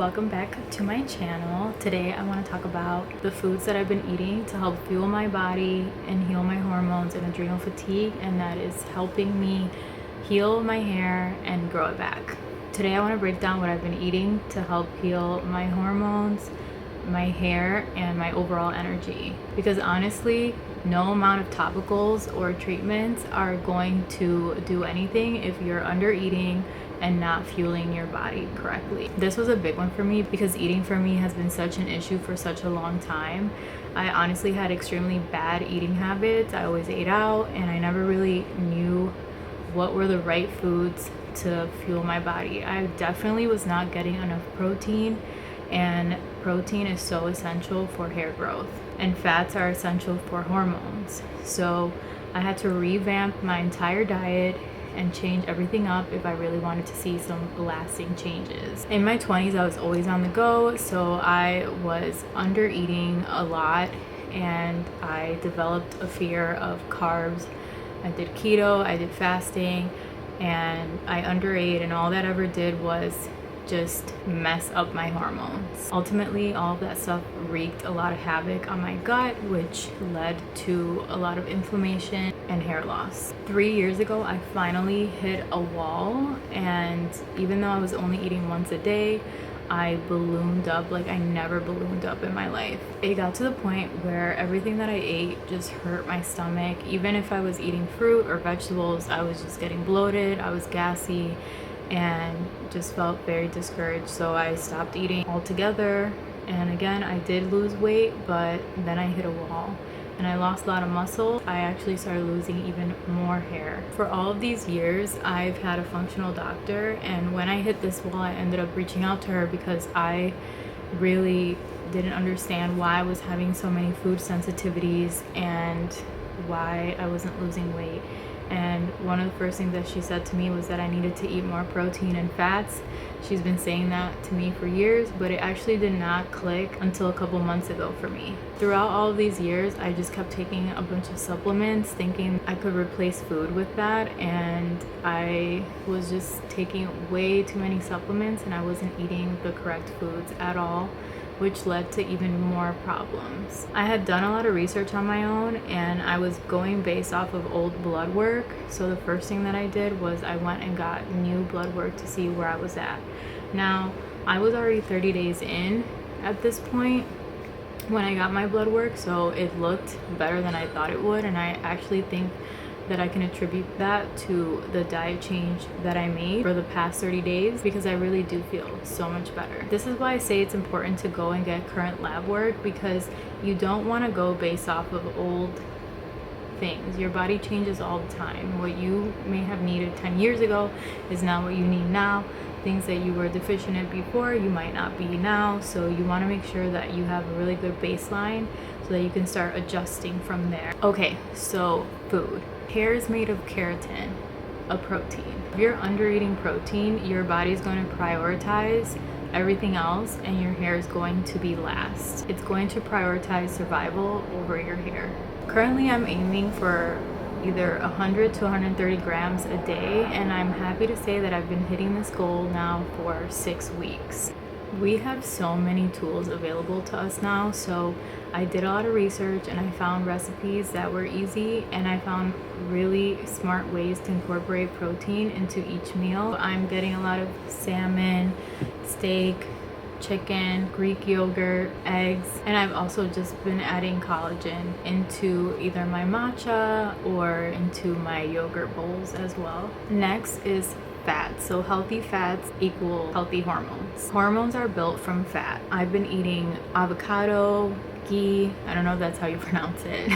welcome back to my channel. Today I want to talk about the foods that I've been eating to help fuel my body and heal my hormones and adrenal fatigue, and that is helping me heal my hair and grow it back. Today I want to break down what I've been eating to help heal my hormones, my hair, and my overall energy, because honestly no amount of topicals or treatments are going to do anything if you're under eating and not fueling your body correctly. This was a big one for me because eating for me has been such an issue for such a long time. I honestly had extremely bad eating habits. I always ate out and I never really knew what were the right foods to fuel my body. I definitely was not getting enough protein, and protein is so essential for hair growth, and fats are essential for hormones. So I had to revamp my entire diet and change everything up if I really wanted to see some lasting changes. In my 20s, I was always on the go, so I was under eating a lot and I developed a fear of carbs. I did keto, I did fasting, and I underate, and all that ever did was just mess up my hormones. Ultimately, all of that stuff wreaked a lot of havoc on my gut, which led to a lot of inflammation and hair loss. 3 years ago, I finally hit a wall, and even though I was only eating once a day, I ballooned up like I never ballooned up in my life. It got to the point where everything that I ate just hurt my stomach. Even if I was eating fruit or vegetables, I was just getting bloated, I was gassy, and just felt very discouraged. So I stopped eating altogether, and again I did lose weight, but then I hit a wall and I lost a lot of muscle. I actually started losing even more hair. For all of these years I've had a functional doctor, and when I hit this wall I ended up reaching out to her because I really didn't understand why I was having so many food sensitivities and why I wasn't losing weight. And one of the first things that she said to me was that I needed to eat more protein and fats. She's been saying that to me for years, but it actually did not click until a couple months ago for me. Throughout all of these years, I just kept taking a bunch of supplements thinking I could replace food with that, and I was just taking way too many supplements and I wasn't eating the correct foods at all, which led to even more problems. I had done a lot of research on my own and I was going based off of old blood work. So the first thing that I did was I went and got new blood work to see where I was at. Now, I was already 30 days in at this point when I got my blood work, so it looked better than I thought it would, and I actually think that I can attribute that to the diet change that I made for the past 30 days, because I really do feel so much better. This is why I say it's important to go and get current lab work, because you don't want to go based off of old things. Your body changes all the time. What you may have needed 10 years ago is not what you need now. Things that you were deficient in before, you might not be now. So you want to make sure that you have a really good baseline so that you can start adjusting from there. Okay, so food. Hair is made of keratin, a protein. If you're under eating protein, your body's going to prioritize everything else and your hair is going to be last. It's going to prioritize survival over your hair. Currently, I'm aiming for either 100 to 130 grams a day, and I'm happy to say that I've been hitting this goal now for 6 weeks. We have so many tools available to us now, so I did a lot of research and I found recipes that were easy, and I found really smart ways to incorporate protein into each meal. I'm getting a lot of salmon, steak, chicken, Greek yogurt, eggs, and I've also just been adding collagen into either my matcha or into my yogurt bowls as well. Next is fats. So healthy fats equal healthy hormones. Hormones are built from fat. I've been eating avocado, ghee, I don't know if that's how you pronounce it,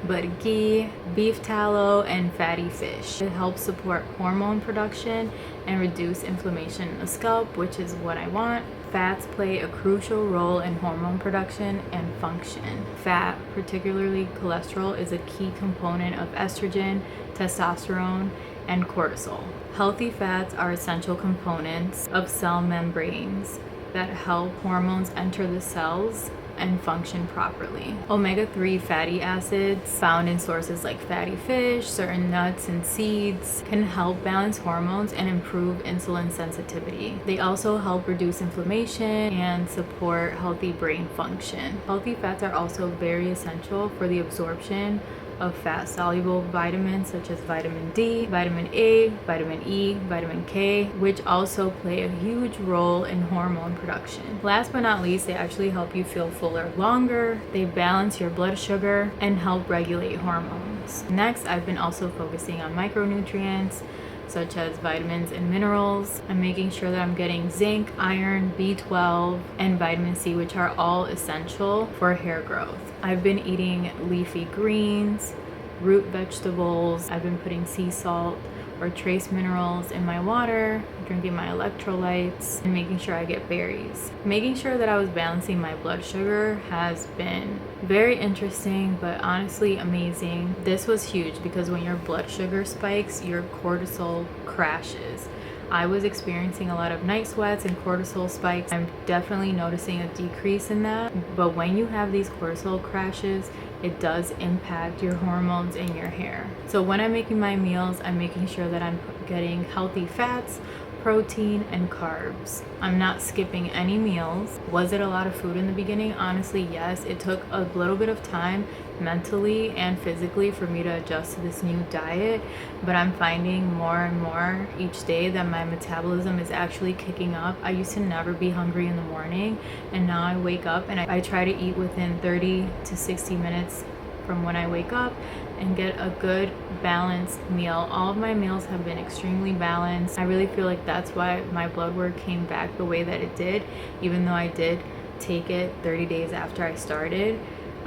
but ghee, beef tallow, and fatty fish. It helps support hormone production and reduce inflammation in the scalp, which is what I want. Fats play a crucial role in hormone production and function. Fat, particularly cholesterol, is a key component of estrogen, testosterone, and cortisol. Healthy fats are essential components of cell membranes that help hormones enter the cells and function properly. Omega-3 fatty acids found in sources like fatty fish, certain nuts and seeds can help balance hormones and improve insulin sensitivity. They also help reduce inflammation and support healthy brain function. Healthy fats are also very essential for the absorption of fat-soluble vitamins such as vitamin D, vitamin A, vitamin E, vitamin K, which also play a huge role in hormone production. Last but not least, they actually help you feel fuller longer, they balance your blood sugar, and help regulate hormones. Next, I've been also focusing on micronutrients such as vitamins and minerals. I'm making sure that I'm getting zinc, iron, B12, and vitamin C, which are all essential for hair growth. I've been eating leafy greens, root vegetables. I've been putting sea salt or trace minerals in my water, drinking my electrolytes, and making sure I get berries. Making sure that I was balancing my blood sugar has been very interesting, but honestly amazing. This was huge because when your blood sugar spikes, your cortisol crashes. I was experiencing a lot of night sweats and cortisol spikes. I'm definitely noticing a decrease in that. But when you have these cortisol crashes, it does impact your hormones in your hair. So when I'm making my meals, I'm making sure that I'm getting healthy fats, protein, and carbs. I'm not skipping any meals. Was it a lot of food in the beginning? Honestly, yes. It took a little bit of time mentally and physically for me to adjust to this new diet, but I'm finding more and more each day that my metabolism is actually kicking up. I used to never be hungry in the morning, and now I wake up and I try to eat within 30 to 60 minutes from when I wake up and get a good balanced meal. All of my meals have been extremely balanced. I really feel like that's why my blood work came back the way that it did. Even though I did take it 30 days after I started,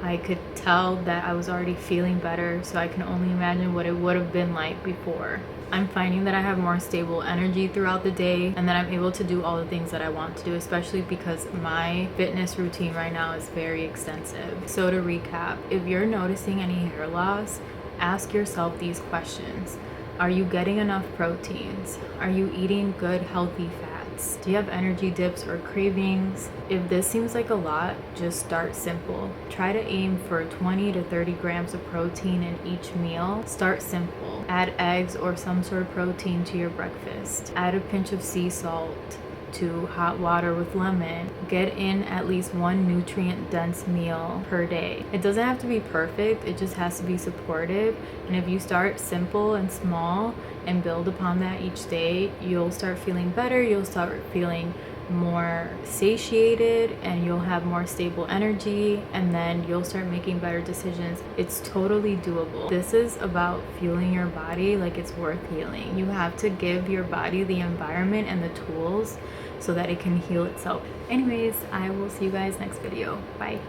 I could tell that I was already feeling better, so I can only imagine what it would have been like before. I'm finding that I have more stable energy throughout the day and that I'm able to do all the things that I want to do, especially because my fitness routine right now is very extensive. So to recap, if you're noticing any hair loss, ask yourself these questions. Are you getting enough proteins? Are you eating good, healthy fats? Do you have energy dips or cravings? If this seems like a lot, just start simple. Try to aim for 20 to 30 grams of protein in each meal. Start simple. Add eggs or some sort of protein to your breakfast. Add a pinch of sea salt to hot water with lemon. Get in at least one nutrient dense meal per day. It doesn't have to be perfect, it just has to be supportive. And if you start simple and small and build upon that each day, you'll start feeling better, you'll start feeling more satiated, and you'll have more stable energy, and then you'll start making better decisions. It's totally doable. This is about fueling your body like it's worth healing. You have to give your body the environment and the tools so that it can heal itself. Anyways, I will see you guys next video. Bye.